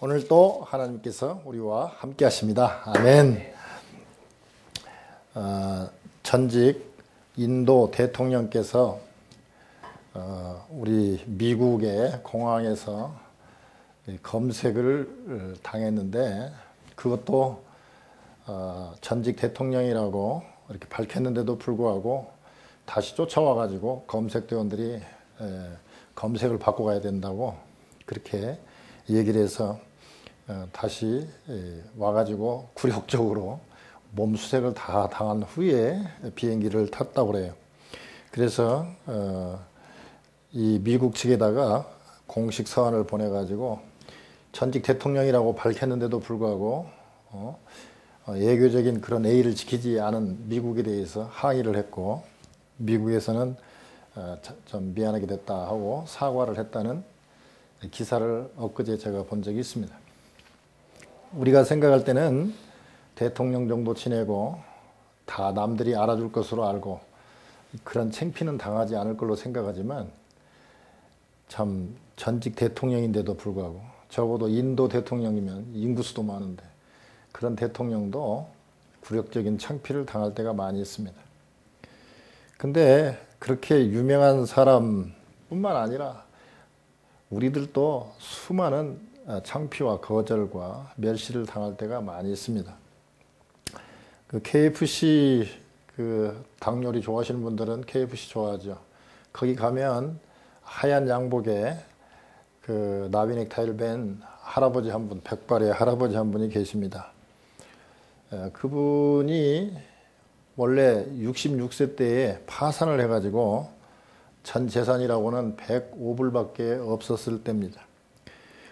오늘도 하나님께서 우리와 함께 하십니다. 아멘. 전직 인도 대통령께서 우리 미국의 공항에서 검색을 당했는데, 그것도 전직 대통령이라고 이렇게 밝혔는데도 불구하고 다시 쫓아와가지고 검색대원들이 검색을 받고 가야 된다고 그렇게 얘기를 해서 다시 와가지고 굴욕적으로 몸수색을 다 당한 후에 비행기를 탔다고 그래요. 그래서 이 미국 측에다가 공식 서한을 보내가지고 전직 대통령이라고 밝혔는데도 불구하고 예교적인 그런 예의를 지키지 않은 미국에 대해서 항의를 했고, 미국에서는 좀 미안하게 됐다 하고 사과를 했다는 기사를 엊그제 제가 본 적이 있습니다. 우리가 생각할 때는 대통령 정도 지내고 다 남들이 알아줄 것으로 알고 그런 창피는 당하지 않을 걸로 생각하지만, 참 전직 대통령인데도 불구하고, 적어도 인도 대통령이면 인구수도 많은데 그런 대통령도 굴욕적인 창피를 당할 때가 많이 있습니다. 근데 그렇게 유명한 사람뿐만 아니라 우리들도 수많은 창피와 거절과 멸시를 당할 때가 많이 있습니다. 그 KFC 닭 요리 좋아하시는 분들은 KFC 좋아하죠. 거기 가면 하얀 양복에 나비 넥타이를 밴 할아버지 한 분, 백발의 할아버지 한 분이 계십니다. 그분이 원래 66세 때에 파산을 해가지고 전 재산이라고는 105불밖에 없었을 때입니다.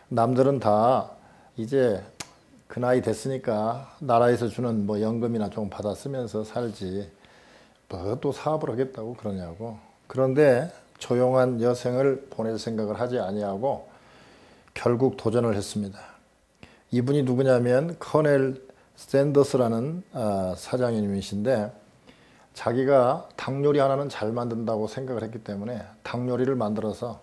남들은 다 이제 그 나이 됐으니까 나라에서 주는 뭐 연금이나 좀 받아 쓰면서 살지 뭐 또 사업을 하겠다고 그러냐고. 그런데 조용한 여생을 보낼 생각을 하지 아니하고 결국 도전을 했습니다. 이분이 누구냐면 커넬 샌더스라는 사장님이신데, 자기가 닭 요리 하나는 잘 만든다고 생각을 했기 때문에 닭 요리를 만들어서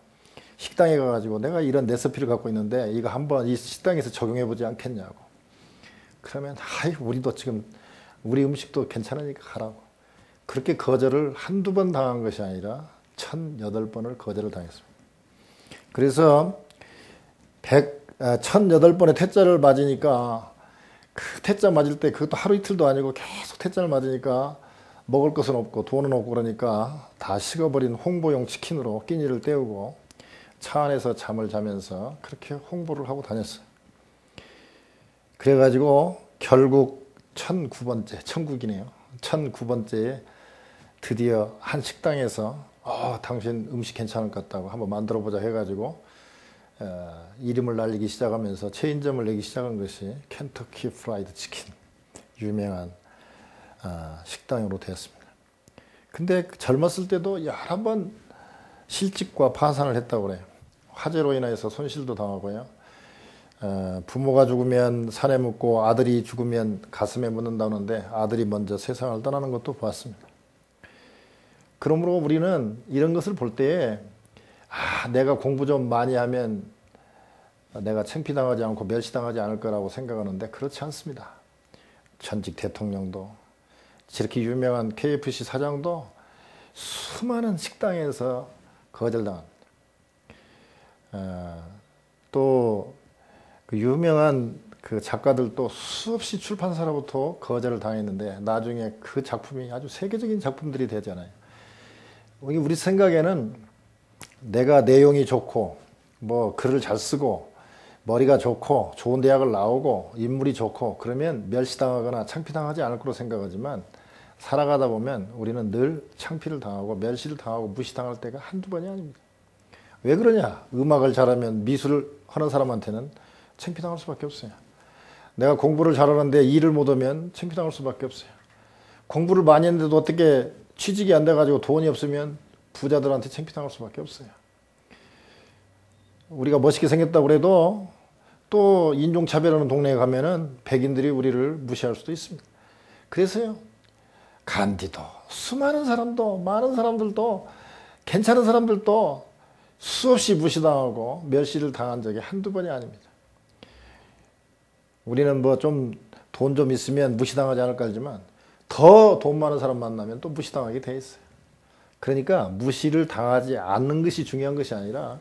식당에 가가지고 내가 이런 레시피를 갖고 있는데 이거 한번 이 식당에서 적용해 보지 않겠냐고. 그러면 우리도 지금 우리 음식도 괜찮으니까 가라고. 그렇게 거절을 한두 번 당한 것이 아니라 1008번을 거절을 당했습니다. 그래서 1008번의 퇴짜를 맞으니까, 그 퇴짜 맞을 때 그것도 하루 이틀도 아니고 계속 퇴짜를 맞으니까 먹을 것은 없고 돈은 없고 그러니까 다 식어버린 홍보용 치킨으로 끼니를 때우고 차 안에서 잠을 자면서 그렇게 홍보를 하고 다녔어요. 그래가지고 결국 1009번째, 천국이네요. 1009번째에 드디어 한 식당에서 당신 음식 괜찮을 것 같다고 한번 만들어보자 해가지고 이름을 날리기 시작하면서 체인점을 내기 시작한 것이 켄터키 프라이드 치킨, 유명한 식당으로 되었습니다. 근데 젊었을 때도 여러 번 실직과 파산을 했다고 그래요. 화재로 인해서 손실도 당하고요. 부모가 죽으면 산에 묻고 아들이 죽으면 가슴에 묻는다는데 아들이 먼저 세상을 떠나는 것도 보았습니다. 그러므로 우리는 이런 것을 볼 때에 내가 공부 좀 많이 하면 내가 창피당하지 않고 멸시당하지 않을 거라고 생각하는데 그렇지 않습니다. 전직 대통령도, 저렇게 유명한 KFC 사장도 수많은 식당에서 거절당합니다. 또 그 유명한 그 작가들도 수없이 출판사로부터 거절을 당했는데 나중에 그 작품이 아주 세계적인 작품들이 되잖아요. 우리 생각에는 내가 내용이 좋고 뭐 글을 잘 쓰고 머리가 좋고 좋은 대학을 나오고 인물이 좋고 그러면 멸시당하거나 창피당하지 않을 거로 생각하지만, 살아가다 보면 우리는 늘 창피를 당하고 멸시를 당하고 무시당할 때가 한두 번이 아닙니다. 왜 그러냐? 음악을 잘하면, 미술을 하는 사람한테는 창피당할 수밖에 없어요. 내가 공부를 잘하는데 일을 못하면 창피당할 수밖에 없어요. 공부를 많이 했는데도 어떻게 취직이 안 돼가지고 돈이 없으면 부자들한테 창피당할 수밖에 없어요. 우리가 멋있게 생겼다고 그래도 또 인종차별하는 동네에 가면은 백인들이 우리를 무시할 수도 있습니다. 그래서요, 간디도, 수많은 사람도, 많은 사람들도, 괜찮은 사람들도 수없이 무시당하고 멸시를 당한 적이 한두 번이 아닙니다. 우리는 뭐 좀 돈 좀 있으면 무시당하지 않을까 하지만 더 돈 많은 사람 만나면 또 무시당하게 돼 있어요. 그러니까 무시를 당하지 않는 것이 중요한 것이 아니라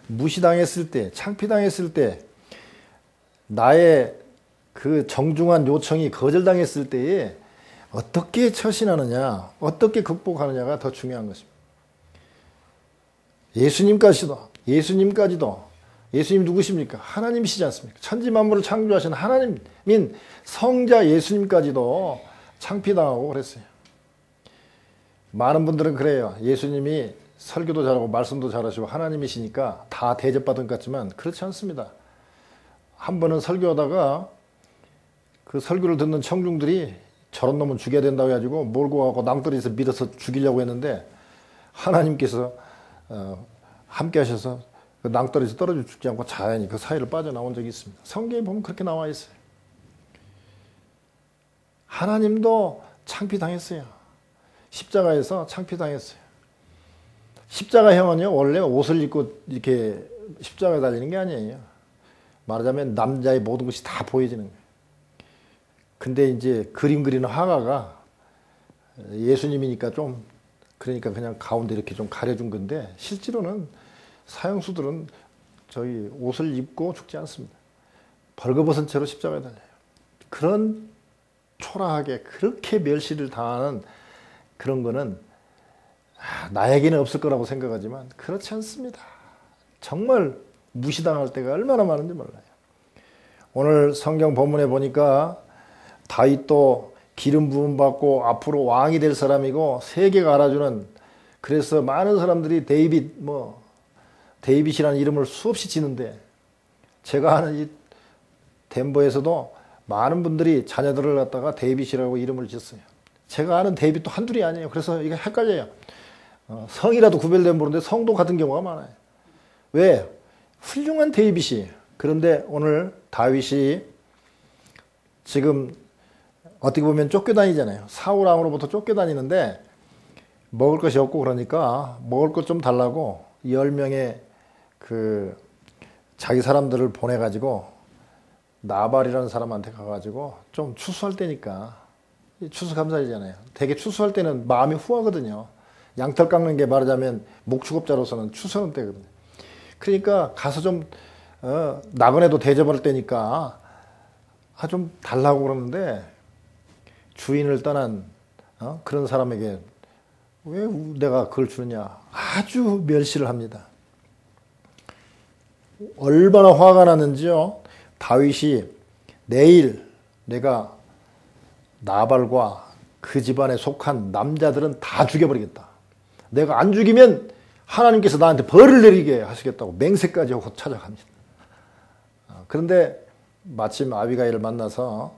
무시당했을 때, 창피당했을 때, 나의 그 정중한 요청이 거절당했을 때에 어떻게 처신하느냐, 어떻게 극복하느냐가 더 중요한 것입니다. 예수님까지도 예수님 누구십니까? 하나님이시지 않습니까? 천지 만물을 창조하신 하나님인 성자 예수님까지도 창피당하고 그랬어요. 많은 분들은 그래요. 예수님이 설교도 잘하고 말씀도 잘하시고 하나님이시니까 다 대접받은 것 같지만 그렇지 않습니다. 한 번은 설교하다가 그 설교를 듣는 청중들이 저런 놈은 죽여야 된다고 해가지고 몰고 가고 낭떠러지에서 밀어서 죽이려고 했는데 하나님께서 함께 하셔서 그 낭떠러지에서 떨어져 죽지 않고 자연히 그 사이를 빠져나온 적이 있습니다. 성경에 보면 그렇게 나와 있어요. 하나님도 창피당했어요. 십자가에서 창피당했어요. 십자가형은요, 원래 옷을 입고 이렇게 십자가에 달리는 게 아니에요. 말하자면 남자의 모든 것이 다 보여지는 거예요. 근데 이제 그림 그리는 화가가 예수님이니까 좀, 그러니까 그냥 가운데 이렇게 좀 가려준 건데, 실제로는 사형수들은 저희 옷을 입고 죽지 않습니다. 벌거벗은 채로 십자가에 달려요. 그런 초라하게 그렇게 멸시를 당하는 그런 거는 나에게는 없을 거라고 생각하지만 그렇지 않습니다. 정말 무시당할 때가 얼마나 많은지 몰라요. 오늘 성경 본문에 보니까 다윗도 기름 부음 받고 앞으로 왕이 될 사람이고 세계가 알아주는, 그래서 많은 사람들이 데이빗이라는 이름을 수없이 지는데, 제가 아는 이 덴버에서도 많은 분들이 자녀들을 갖다가 데이빗이라고 이름을 지었어요. 제가 아는 데이빗도 한둘이 아니에요. 그래서 이게 헷갈려요. 성이라도 구별되면 모르는데 성도 같은 경우가 많아요. 왜? 훌륭한 데이빗이. 그런데 오늘 다윗이 지금 어떻게 보면 쫓겨다니잖아요. 사울 왕으로부터 쫓겨다니는데 먹을 것이 없고, 그러니까 먹을 것 좀 달라고 10명의 그 자기 사람들을 보내가지고 나발이라는 사람한테 가가지고 좀 추수할 때니까, 추수감사이잖아요. 되게 추수할 때는 마음이 후하거든요. 양털 깎는 게 말하자면 목축업자로서는 추수하는 때거든요. 그러니까 가서 좀 나그네도 대접할 때니까 좀 달라고 그러는데, 주인을 떠난 그런 사람에게 왜 내가 그걸 주느냐, 아주 멸시를 합니다. 얼마나 화가 났는지요. 다윗이 내일 내가 나발과 그 집안에 속한 남자들은 다 죽여버리겠다. 내가 안 죽이면 하나님께서 나한테 벌을 내리게 하시겠다고 맹세까지 하고 찾아갑니다. 그런데 마침 아비가일을 만나서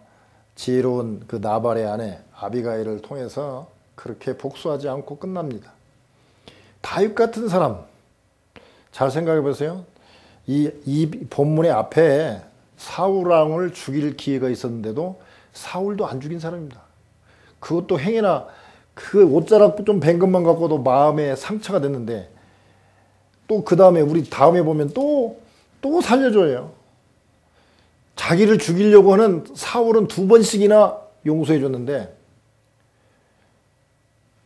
지혜로운 그 나발의 아내 아비가일을 통해서 그렇게 복수하지 않고 끝납니다. 다윗 같은 사람, 잘 생각해 보세요. 이 본문의 앞에 사울 왕을 죽일 기회가 있었는데도 사울도 안 죽인 사람입니다. 그것도 행여나 그 옷자락 좀 벤 것만 갖고도 마음에 상처가 됐는데, 또 그 다음에 우리 다음에 보면 또 살려줘요. 자기를 죽이려고 하는 사울은 2번씩이나 용서해 줬는데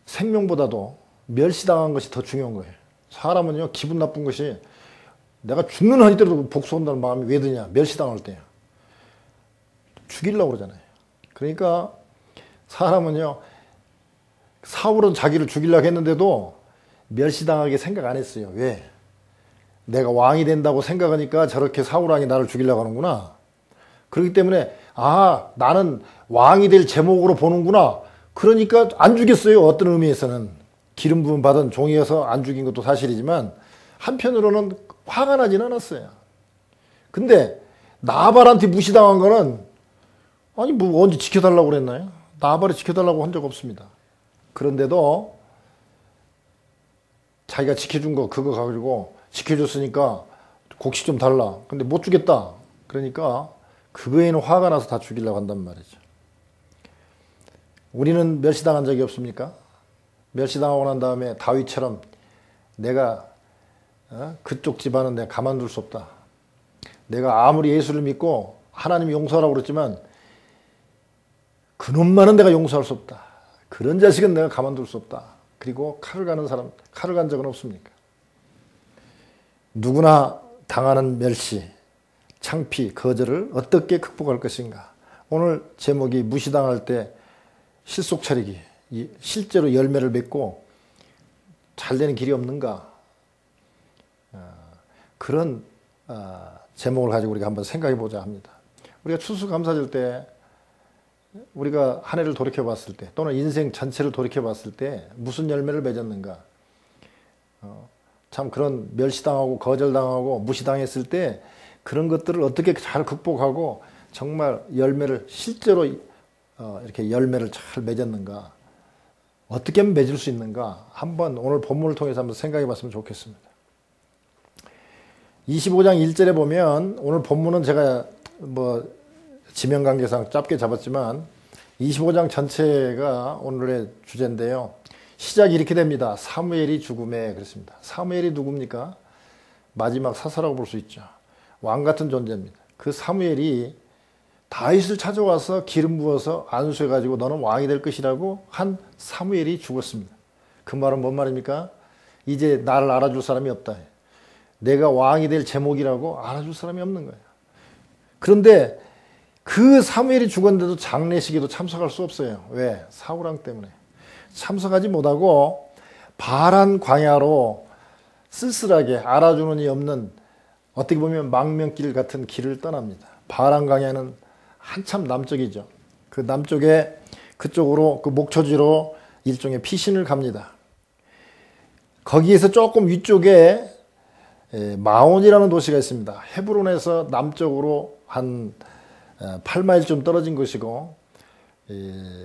생명보다도 멸시당한 것이 더 중요한 거예요. 사람은요, 기분 나쁜 것이 내가 죽는 한이 때라도 복수한다는 마음이 왜 드냐, 멸시당할 때요. 죽이려고 그러잖아요. 그러니까 사람은요, 사울은 자기를 죽이려고 했는데도 멸시당하게 생각 안 했어요. 왜? 내가 왕이 된다고 생각하니까 저렇게 사울 왕이 나를 죽이려고 하는구나. 그렇기 때문에 나는 왕이 될 제목으로 보는구나. 그러니까 안 죽였어요. 어떤 의미에서는. 기름 부음 받은 종이어서 안 죽인 것도 사실이지만 한편으로는 화가 나진 않았어요. 근데 나발한테 무시당한 거는, 아니 뭐 언제 지켜달라고 그랬나요? 나발이 지켜달라고 한 적 없습니다. 그런데도 자기가 지켜준 거 그거 가지고 지켜줬으니까 곡식 좀 달라. 근데 못 주겠다. 그러니까 그거에는 화가 나서 다 죽이려고 한단 말이죠. 우리는 멸시당한 적이 없습니까? 멸시당하고 난 다음에 다윗처럼 내가 그쪽 집안은 내가 가만둘 수 없다. 내가 아무리 예수를 믿고 하나님이 용서하라고 그랬지만 그놈만은 내가 용서할 수 없다. 그런 자식은 내가 가만둘 수 없다. 그리고 칼을 가는 사람, 칼을 간 적은 없습니까? 누구나 당하는 멸시, 창피, 거절을 어떻게 극복할 것인가. 오늘 제목이 무시당할 때 실속 차리기, 실제로 열매를 맺고 잘 되는 길이 없는가. 그런 제목을 가지고 우리가 한번 생각해 보자 합니다. 우리가 추수감사절 때 우리가 한 해를 돌이켜 봤을 때 또는 인생 전체를 돌이켜 봤을 때 무슨 열매를 맺었는가. 참 그런 멸시당하고 거절당하고 무시당했을 때 그런 것들을 어떻게 잘 극복하고 정말 열매를 실제로 이렇게 열매를 잘 맺었는가. 어떻게 하면 맺을 수 있는가. 한번 오늘 본문을 통해서 한번 생각해 봤으면 좋겠습니다. 25장 1절에 보면 오늘 본문은 제가 지명 관계상 짧게 잡았지만 25장 전체가 오늘의 주제인데요. 시작이 이렇게 됩니다. 사무엘이 죽음에 그랬습니다. 사무엘이 누굽니까? 마지막 사사라고 볼 수 있죠. 왕 같은 존재입니다. 그 사무엘이 다윗을 찾아와서 기름 부어서 안수해가지고 너는 왕이 될 것이라고 한 사무엘이 죽었습니다. 그 말은 뭔 말입니까? 이제 나를 알아줄 사람이 없다. 내가 왕이 될 제목이라고 알아줄 사람이 없는 거예요. 그런데 그 사무엘이 죽었는데도 장례식에도 참석할 수 없어요. 왜? 사울왕 때문에. 참석하지 못하고 바란 광야로 쓸쓸하게 알아주는 이 없는 어떻게 보면 망명길 같은 길을 떠납니다. 바란 광야는 한참 남쪽이죠. 그 남쪽에 그쪽으로 그 목초지로 일종의 피신을 갑니다. 거기에서 조금 위쪽에 마온이라는 도시가 있습니다. 헤브론에서 남쪽으로 한 8마일쯤 떨어진 곳이고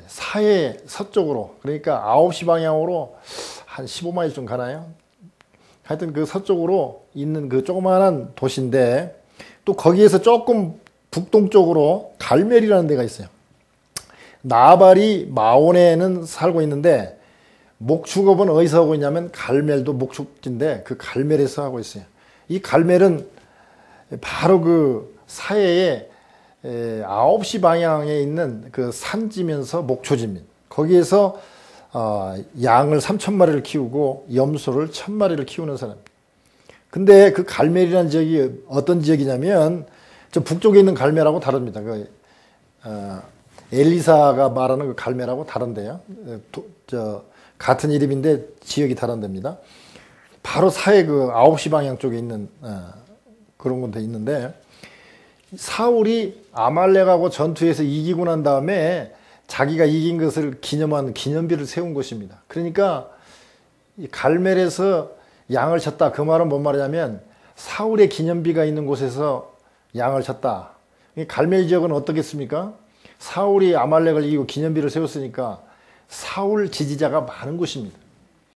사해 서쪽으로 그러니까 9시 방향으로 한 15마일쯤 가나요? 하여튼 그 서쪽으로 있는 그 조그마한 도시인데 또 거기에서 조금 북동쪽으로 갈멜이라는 데가 있어요. 나발이 마온에는 살고 있는데 목축업은 어디서 하고 있냐면 갈멜도 목축지인데 그 갈멜에서 하고 있어요. 이 갈멜은 바로 그 사해에 9시 방향에 있는 그 산지면서 목초지입니다. 거기에서 양을 3,000마리를 키우고 염소를 1,000마리를 키우는 사람입니다. 근데 그 갈멜이라는 지역이 어떤 지역이냐면 저 북쪽에 있는 갈멜하고 다릅니다. 엘리사가 말하는 그 갈멜하고 다른데요. 같은 이름인데 지역이 다른 데입니다. 바로 사해 그 9시 방향 쪽에 있는 그런 곳에 있는데 사울이 아말렉하고 전투에서 이기고 난 다음에 자기가 이긴 것을 기념한 기념비를 세운 곳입니다. 그러니까 이 갈멜에서 양을 쳤다. 그 말은 뭔 말이냐면 사울의 기념비가 있는 곳에서 양을 쳤다. 갈멜 지역은 어떻겠습니까? 사울이 아말렉을 이기고 기념비를 세웠으니까 사울 지지자가 많은 곳입니다.